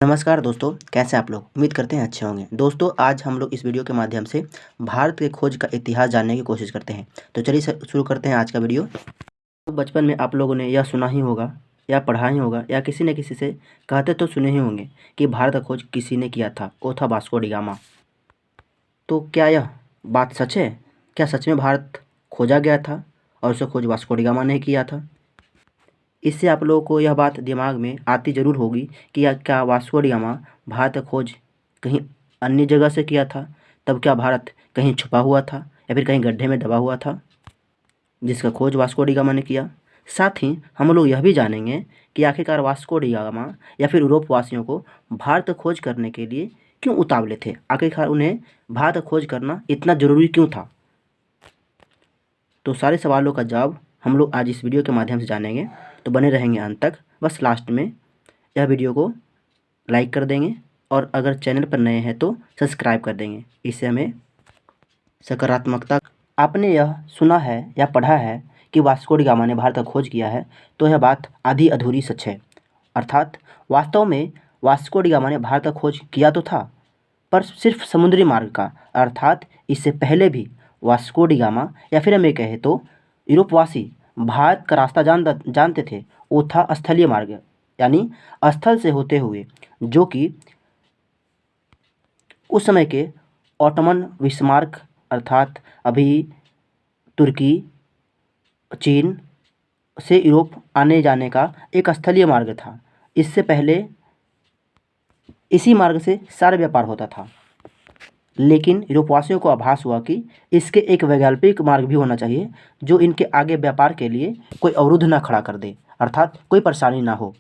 नमस्कार दोस्तों, कैसे हैं आप लोग। उम्मीद करते हैं अच्छे होंगे। दोस्तों, आज हम लोग इस वीडियो के माध्यम से भारत के खोज का इतिहास जानने की कोशिश करते हैं। तो चलिए शुरू करते हैं आज का वीडियो। तो बचपन में आप लोगों ने यह सुना ही होगा या पढ़ा ही होगा या किसी न किसी से कहते तो सुने ही होंगे कि भारत का खोज किसी ने किया था, वो था वास्को डी गामा। तो क्या यह बात सच है? क्या सच में भारत खोजा गया था और उसे खोज वास्को डी गामा ने किया था? इससे आप लोगों को यह बात दिमाग में आती ज़रूर होगी कि क्या वास्को डी गामा भारत का खोज कहीं अन्य जगह से किया था? तब क्या भारत कहीं छुपा हुआ था या फिर कहीं गड्ढे में दबा हुआ था जिसका खोज वास्को डी गामा ने किया? साथ ही हम लोग यह भी जानेंगे कि आखिरकार वास्को डी गामा या फिर यूरोप वासियों को भारत का खोज करने के लिए क्यों उतावले थे? आखिरकार उन्हें भारत का खोज करना इतना ज़रूरी क्यों था? तो सारे सवालों का जवाब हम लोग आज इस वीडियो के माध्यम से जानेंगे। तो बने रहेंगे अंत तक। बस लास्ट में यह वीडियो को लाइक कर देंगे और अगर चैनल पर नए हैं तो सब्सक्राइब कर देंगे। इससे हमें सकारात्मकता। आपने यह सुना है या पढ़ा है कि वास्को डी गामा ने भारत का खोज किया है, तो यह बात आधी अधूरी सच है। अर्थात वास्तव में वास्को डी गामा ने भारत का खोज किया तो था, पर सिर्फ समुद्री मार्ग का। अर्थात इससे पहले भी वास्को डी गामा या फिर हमें कहे तो यूरोपवासी भारत का रास्ता जानते थे। वो था स्थलीय मार्ग, यानी स्थल से होते हुए, जो कि उस समय के ऑटोमन विस्मार्क अर्थात अभी तुर्की, चीन से यूरोप आने जाने का एक स्थलीय मार्ग था। इससे पहले इसी मार्ग से सारा व्यापार होता था, लेकिन यूरोपवासियों को आभास हुआ कि इसके एक वैकल्पिक मार्ग भी होना चाहिए जो इनके आगे व्यापार के लिए कोई अवरुद्ध ना खड़ा कर दे, अर्थात कोई परेशानी ना हो।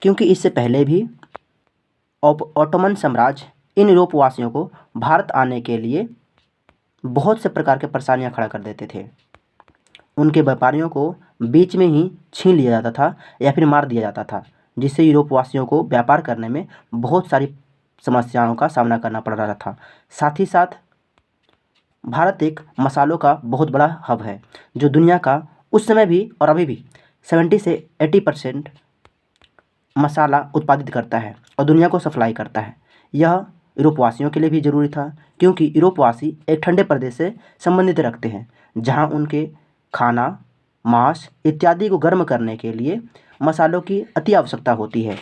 क्योंकि इससे पहले भी ऑटोमन साम्राज्य इन यूरोपवासियों को भारत आने के लिए बहुत से प्रकार के परेशानियां खड़ा कर देते थे। उनके व्यापारियों को बीच में ही छीन लिया जाता था या फिर मार दिया जाता था, जिससे यूरोपवासियों को व्यापार करने में बहुत सारी समस्याओं का सामना करना पड़ रहा था। साथ ही साथ भारत एक मसालों का बहुत बड़ा हब है, जो दुनिया का उस समय भी और अभी भी 70 से 80% मसाला उत्पादित करता है और दुनिया को सप्लाई करता है। यह यूरोपवासियों के लिए भी ज़रूरी था, क्योंकि यूरोपवासी एक ठंडे प्रदेश से संबंधित रखते हैं, जहां उनके खाना, मांस इत्यादि को गर्म करने के लिए मसालों की अति आवश्यकता होती है।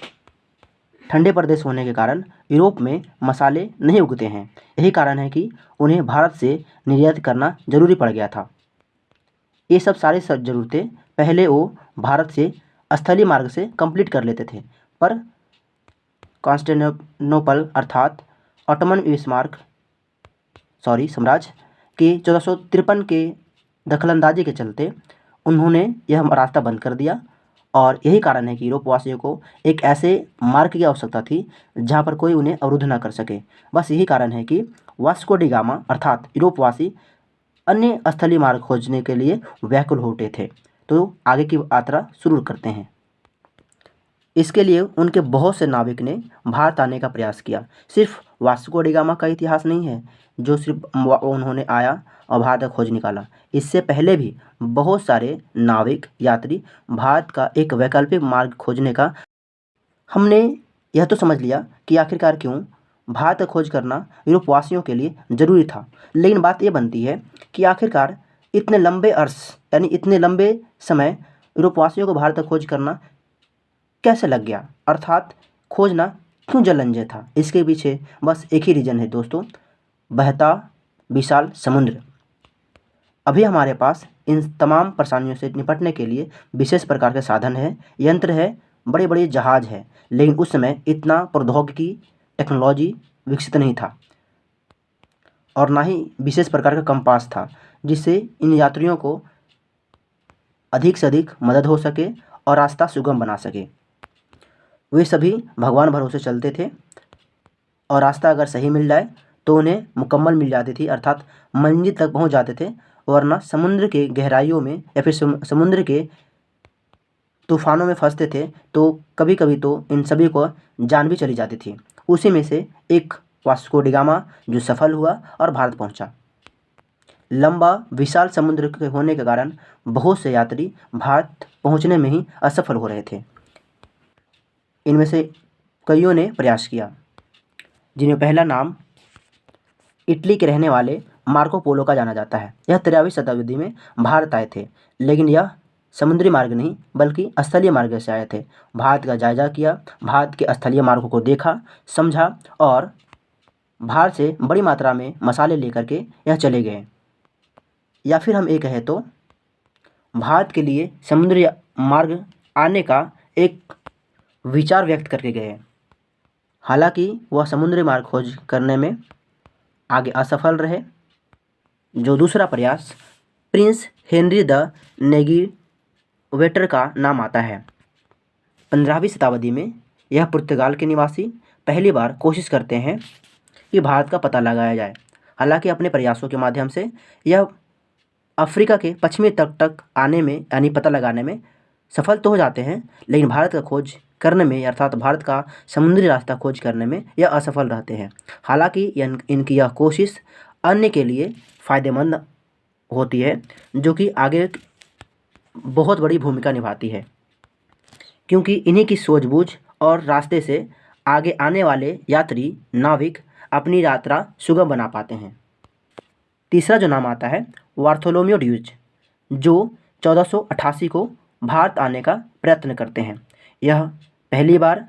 ठंडे प्रदेश होने के कारण यूरोप में मसाले नहीं उगते हैं। यही कारण है कि उन्हें भारत से निर्यात करना जरूरी पड़ गया था। ये सब सारी ज़रूरतें पहले वो भारत से स्थलीय मार्ग से कंप्लीट कर लेते थे, पर कॉन्स्टेंटिनोपल अर्थात ऑटोमन साम्राज्य के 1453 के दखलंदाजी के चलते उन्होंने यह रास्ता बंद कर दिया। और यही कारण है कि यूरोपवासियों को एक ऐसे मार्ग की आवश्यकता थी जहाँ पर कोई उन्हें अवरुद्ध ना कर सके। बस यही कारण है कि वास्को डी गामा अर्थात यूरोपवासी अन्य स्थलीय मार्ग खोजने के लिए व्याकुल हो उठे थे। तो आगे की यात्रा शुरू करते हैं। इसके लिए उनके बहुत से नाविक ने भारत आने का प्रयास किया। सिर्फ वास्को डी गामा का इतिहास नहीं है जो सिर्फ उन्होंने आया और भारत का खोज निकाला। इससे पहले भी बहुत सारे नाविक यात्री भारत का एक वैकल्पिक मार्ग खोजने का। हमने यह तो समझ लिया कि आखिरकार क्यों भारत का खोज करना यूरोपवासियों के लिए ज़रूरी था, लेकिन बात यह बनती है कि आखिरकार इतने लंबे अरसे यानी इतने लंबे समय यूरोपवासियों को भारत का खोज करना कैसे लग गया, अर्थात खोजना क्यों जलंजय था। इसके पीछे बस एक ही रीज़न है दोस्तों, बहता विशाल समुद्र। अभी हमारे पास इन तमाम परेशानियों से निपटने के लिए विशेष प्रकार के साधन है, यंत्र है, बड़े बड़े जहाज है, लेकिन उस समय इतना प्रौद्योगिकी टेक्नोलॉजी विकसित नहीं था और ना ही विशेष प्रकार का कंपास था जिससे इन यात्रियों को अधिक से अधिक मदद हो सके और रास्ता सुगम बना सके। वे सभी भगवान भरोसे चलते थे और रास्ता अगर सही मिल जाए तो उन्हें मुकम्मल मिल जाती थी, अर्थात मंजिल तक पहुंच जाते थे। वरना समुद्र के गहराइयों में या फिर समुद्र के तूफानों में फंसते थे तो कभी कभी तो इन सभी को जान भी चली जाती थी। उसी में से एक वास्को डी गामा जो सफल हुआ और भारत पहुंचा। लंबा विशाल समुद्र के होने के कारण बहुत से यात्री भारत पहुंचने में ही असफल हो रहे थे। इनमें से कईयों ने प्रयास किया, जिनमें पहला नाम इटली के रहने वाले मार्को पोलो का जाना जाता है। यह 13वीं शताब्दी में भारत आए थे, लेकिन यह समुद्री मार्ग नहीं बल्कि स्थलीय मार्ग से आए थे। भारत का जायजा किया, भारत के स्थलीय मार्गों को देखा, समझा और भारत से बड़ी मात्रा में मसाले लेकर के यह चले गए। या फिर हम ये कहें तो भारत के लिए समुद्री मार्ग आने का एक विचार व्यक्त करके गए। हालांकि वह समुद्री मार्ग खोज करने में आगे असफल रहे। जो दूसरा प्रयास प्रिंस हेनरी द नेविगेटर का नाम आता है। 15वीं शताब्दी में यह पुर्तगाल के निवासी पहली बार कोशिश करते हैं कि भारत का पता लगाया जाए। हालांकि अपने प्रयासों के माध्यम से यह अफ्रीका के पश्चिमी तट तक आने में यानी पता लगाने में सफल तो हो जाते हैं, लेकिन भारत का खोज करने में अर्थात भारत का समुद्री रास्ता खोज करने में यह असफल रहते हैं। हालांकि इनकी यह कोशिश अन्य के लिए फ़ायदेमंद होती है, जो कि आगे बहुत बड़ी भूमिका निभाती है, क्योंकि इन्हीं की सूझबूझ और रास्ते से आगे आने वाले यात्री नाविक अपनी यात्रा सुगम बना पाते हैं। तीसरा जो नाम आता है बार्थोलोमेव ड्यूज, जो 1488 को भारत आने का प्रयत्न करते हैं। यह पहली बार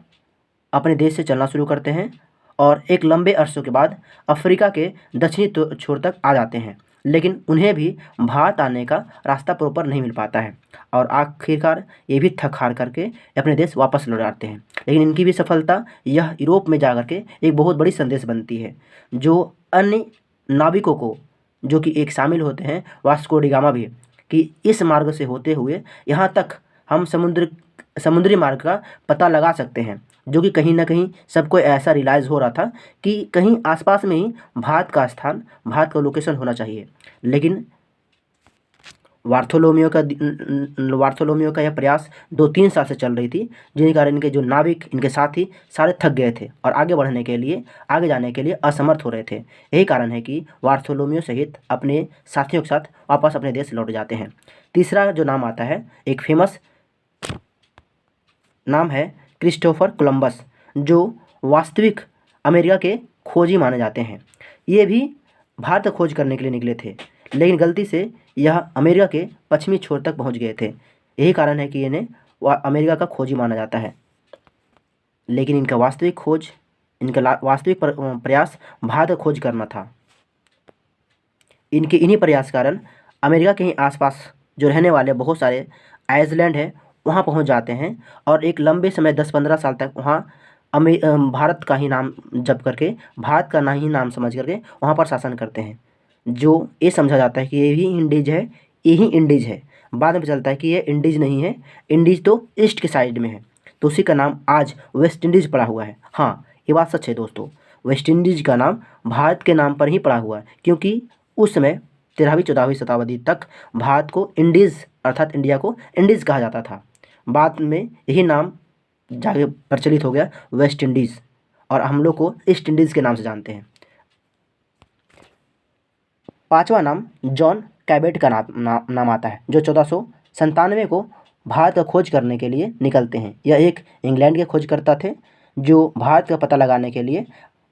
अपने देश से चलना शुरू करते हैं और एक लंबे अरसों के बाद अफ्रीका के दक्षिणी छोर तक आ जाते हैं, लेकिन उन्हें भी भारत आने का रास्ता प्रॉपर नहीं मिल पाता है और आखिरकार ये भी थक हार करके अपने देश वापस लौट आते हैं। लेकिन इनकी भी सफलता यह यूरोप में जा करके एक बहुत बड़ी संदेश बनती है, जो अन्य नाविकों को, जो कि एक शामिल होते हैं वास्को डी गामा भी, कि इस मार्ग से होते हुए यहाँ तक हम समुद्री मार्ग का पता लगा सकते हैं, जो कि कहीं ना कहीं सबको ऐसा रियलाइज़ हो रहा था कि कहीं आसपास में ही भारत का स्थान, भारत का लोकेशन होना चाहिए। लेकिन बार्थोलोमेव का यह प्रयास 2-3 साल से चल रही थी, जिनके कारण इनके जो नाविक, इनके साथी सारे थक गए थे और आगे जाने के लिए असमर्थ हो रहे थे। यही कारण है कि बार्थोलोमेव सहित अपने साथियों के साथ वापस अपने देश लौट जाते हैं। तीसरा जो नाम आता है, एक फेमस नाम है क्रिस्टोफर कोलंबस, जो वास्तविक अमेरिका के खोजी माने जाते हैं। ये भी भारत खोज करने के लिए निकले थे, लेकिन गलती से यह अमेरिका के पश्चिमी छोर तक पहुंच गए थे। यही कारण है कि इन्हें अमेरिका का खोजी माना जाता है। लेकिन इनका वास्तविक प्रयास भारत खोज करना था। इनके इन्हीं प्रयास कारण अमेरिका के ही आसपास जो रहने वाले बहुत सारे आइसलैंड हैं वहाँ पहुँच जाते हैं और एक लंबे समय 10-15 साल तक वहाँ भारत का ही नाम जप करके, भारत का ना ही नाम समझ करके वहाँ पर शासन करते हैं। जो ये समझा जाता है कि ये ही इंडीज है। बाद में चलता है कि ये इंडीज नहीं है, इंडीज तो ईस्ट के साइड में है, तो उसी का नाम आज वेस्ट इंडीज़ पड़ा हुआ है। हाँ, ये बात सच है दोस्तों, वेस्ट इंडीज़ का नाम भारत के नाम पर ही पड़ा हुआ है, क्योंकि उस समय 13वीं-14वीं शताब्दी तक भारत को इंडीज़ अर्थात इंडिया को इंडीज़ कहा जाता था। बाद में यही नाम जाके प्रचलित हो गया वेस्ट इंडीज़, और हम लोग को ईस्ट इंडीज़ के नाम से जानते हैं। पांचवा नाम जॉन कैबेट का नाम आता है, जो 1497 को भारत का खोज करने के लिए निकलते हैं। यह एक इंग्लैंड के खोजकर्ता थे, जो भारत का पता लगाने के लिए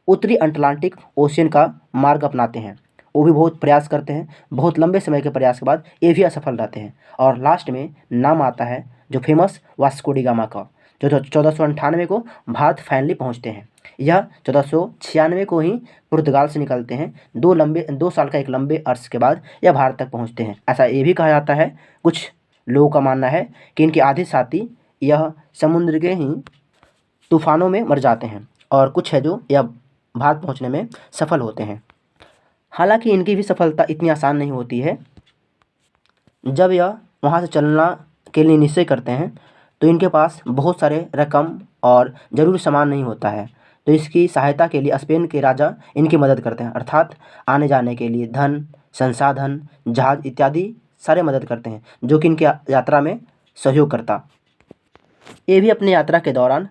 उत्तरी अटलांटिक ओशियन का मार्ग अपनाते हैं। वो भी बहुत प्रयास करते हैं, बहुत लंबे समय के प्रयास के बाद ये भी असफल रहते हैं, और लास्ट में नाम आता है जो फेमस वास्को डी गामा का, जो 1498 को भारत फाइनली पहुंचते हैं। यह 1496 को ही पुर्तगाल से निकलते हैं। 2 साल का एक लंबे अर्स के बाद यह भारत तक पहुंचते हैं। ऐसा ये भी कहा जाता है, कुछ लोगों का मानना है कि इनके आधे साथी यह समुद्र के ही तूफानों में मर जाते हैं, और कुछ है जो यह भारत पहुंचने में सफल होते हैं। हालांकि इनकी भी सफलता इतनी आसान नहीं होती है। जब यह वहाँ से चलना के लिए निश्चय करते हैं तो इनके पास बहुत सारे रकम और ज़रूरी सामान नहीं होता है, तो इसकी सहायता के लिए स्पेन के राजा इनकी मदद करते हैं, अर्थात आने जाने के लिए धन, संसाधन, जहाज इत्यादि सारे मदद करते हैं, जो कि इनकी यात्रा में सहयोग करता। ये भी अपनी यात्रा के दौरान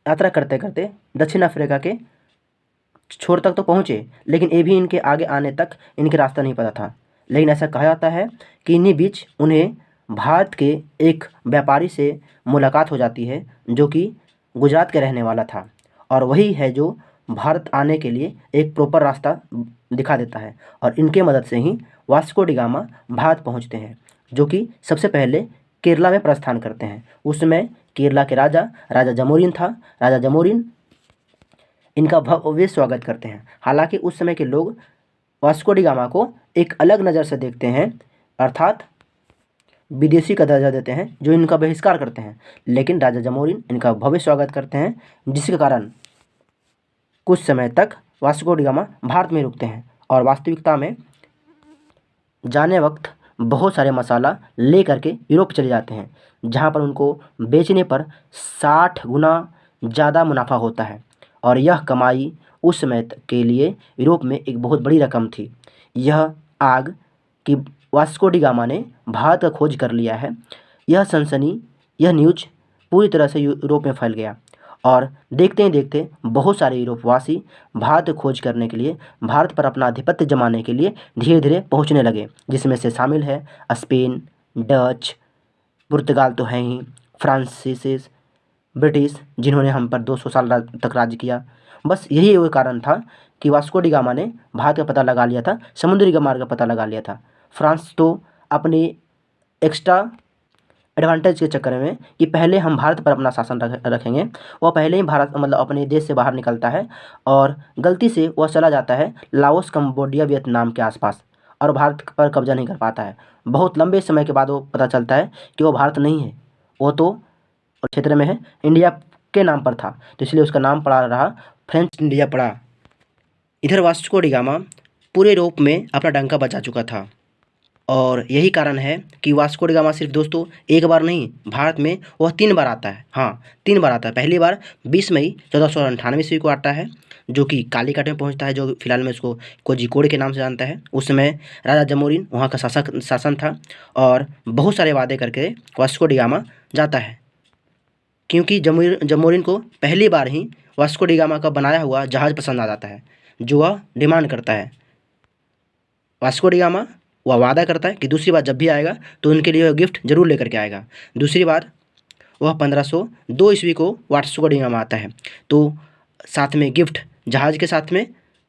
यात्रा करते करते दक्षिण अफ्रीका के छोर तक तो पहुँचे, लेकिन ये भी इनके आगे आने तक इनके रास्ता नहीं पता था। लेकिन ऐसा कहा जाता है कि इन्हीं बीच उन्हें भारत के एक व्यापारी से मुलाकात हो जाती है, जो कि गुजरात के रहने वाला था और वही है जो भारत आने के लिए एक प्रॉपर रास्ता दिखा देता है और इनके मदद से ही वास्को डी गामा भारत पहुंचते हैं, जो कि सबसे पहले केरला में प्रस्थान करते हैं। उस समय केरला के राजा जमोरिन था। राजा जमोरिन इनका भव्य स्वागत करते हैं। हालांकि उस समय के लोग वास्को डी गामा को एक अलग नज़र से देखते हैं, अर्थात विदेशी का दर्जा देते हैं, जो इनका बहिष्कार करते हैं। लेकिन राजा जमोरिन इनका भव्य स्वागत करते हैं, जिसके कारण कुछ समय तक वास्को डी गामा भारत में रुकते हैं और वास्तविकता में जाने वक्त बहुत सारे मसाला ले करके यूरोप चले जाते हैं, जहाँ पर उनको बेचने पर 60 गुना ज़्यादा मुनाफा होता है और यह कमाई उस समय के लिए यूरोप में एक बहुत बड़ी रकम थी। यह आग कि वास्को डी गामा ने भारत का खोज कर लिया है, यह न्यूज पूरी तरह से यूरोप में फैल गया और देखते ही देखते बहुत सारे यूरोपवासी भारत खोज करने के लिए, भारत पर अपना आधिपत्य जमाने के लिए धीरे धीरे पहुंचने लगे, जिसमें से शामिल है स्पेन, डच, पुर्तगाल तो है ही, फ्रांसीसीस, ब्रिटिश, जिन्होंने हम पर 200 साल तक राज्य किया। बस यही वो कारण था कि वास्को डी गामा ने भारत का पता लगा लिया था, समुद्री मार्ग का पता लगा लिया था। फ्रांस तो अपने एक्स्ट्रा एडवांटेज के चक्कर में कि पहले हम भारत पर अपना शासन रखेंगे, वह पहले ही भारत मतलब अपने देश से बाहर निकलता है और गलती से वह चला जाता है लाओस, कंबोडिया, वियतनाम के आसपास और भारत पर कब्जा नहीं कर पाता है। बहुत लंबे समय के बाद वो पता चलता है कि वो भारत नहीं है, वो तो क्षेत्र में है, इंडिया के नाम पर था, तो इसलिए उसका नाम पड़ा रहा फ्रेंच इंडिया पड़ा। इधर वास्को डी गामा पूरे यूरोप में अपना डंका बजा चुका था और यही कारण है कि वास्को डी गामा सिर्फ दोस्तों एक बार नहीं, भारत में वह 3 बार आता है। हाँ, 3 बार आता है। पहली बार 20 मई 1498 ईस्वी को आता है, जो कि कालीकट में पहुंचता है, जो फिलहाल में उसको कोझिकोड के नाम से जानता है। उस समय राजा जमोरिन वहाँ का शासन था और बहुत सारे वादे करके वास्को डी गामा जाता है, क्योंकि जमोरिन को पहली बार ही वास्को डी गामा का बनाया हुआ जहाज़ पसंद आ जाता है, जो वह डिमांड करता है। वास्को डी गामा वह वादा करता है कि दूसरी बार जब भी आएगा तो उनके लिए वह गिफ्ट जरूर लेकर के आएगा। दूसरी बार वह 1502 ईस्वी को वास्को डी गामा आता है, तो साथ में गिफ्ट जहाज़ के साथ में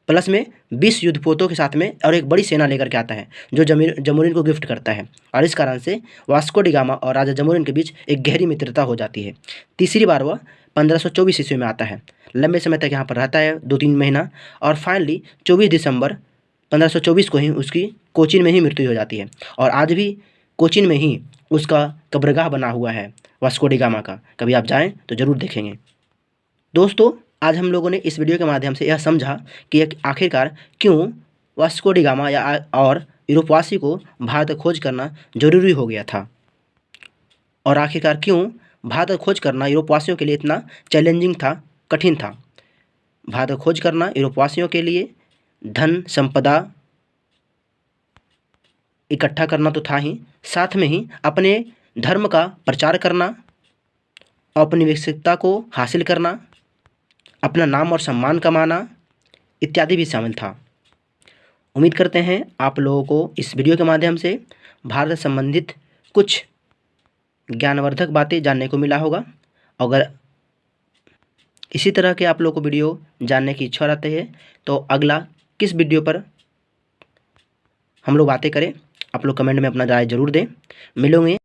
प्लस में 20 युद्धपोतों के साथ में और एक बड़ी सेना लेकर के आता है, जो जमोरिन को गिफ्ट करता है और इस कारण से वास्को डी गामा और राजा जमोरिन के बीच एक गहरी मित्रता हो जाती है। तीसरी बार वह 1524 ईस्वी में आता है, लंबे समय तक यहाँ पर रहता है, 2-3 महीना, और फाइनली 24 दिसंबर 1524 को ही उसकी कोचीन में ही मृत्यु हो जाती है और आज भी कोचीन में ही उसका कब्रगाह बना हुआ है वास्को डी गामा का। कभी आप जाएं तो ज़रूर देखेंगे। दोस्तों, आज हम लोगों ने इस वीडियो के माध्यम से यह समझा कि आखिरकार क्यों वास्को डी गामा और यूरोपवासी को भारत खोज करना जरूरी हो गया था और आखिरकार क्यों भारत खोज करना यूरोपवासियों के लिए इतना चैलेंजिंग था, कठिन था। भारत खोज करना यूरोपवासियों के लिए धन संपदा इकट्ठा करना तो था ही, साथ में ही अपने धर्म का प्रचार करना, औपनिवेशिकता को हासिल करना, अपना नाम और सम्मान कमाना इत्यादि भी शामिल था। उम्मीद करते हैं आप लोगों को इस वीडियो के माध्यम से भारत से संबंधित कुछ ज्ञानवर्धक बातें जानने को मिला होगा। अगर इसी तरह के आप लोगों को वीडियो जानने की इच्छा रहती है तो अगला किस वीडियो पर हम लोग बातें करें, आप लोग कमेंट में अपना राय जरूर दें। मिलेंगे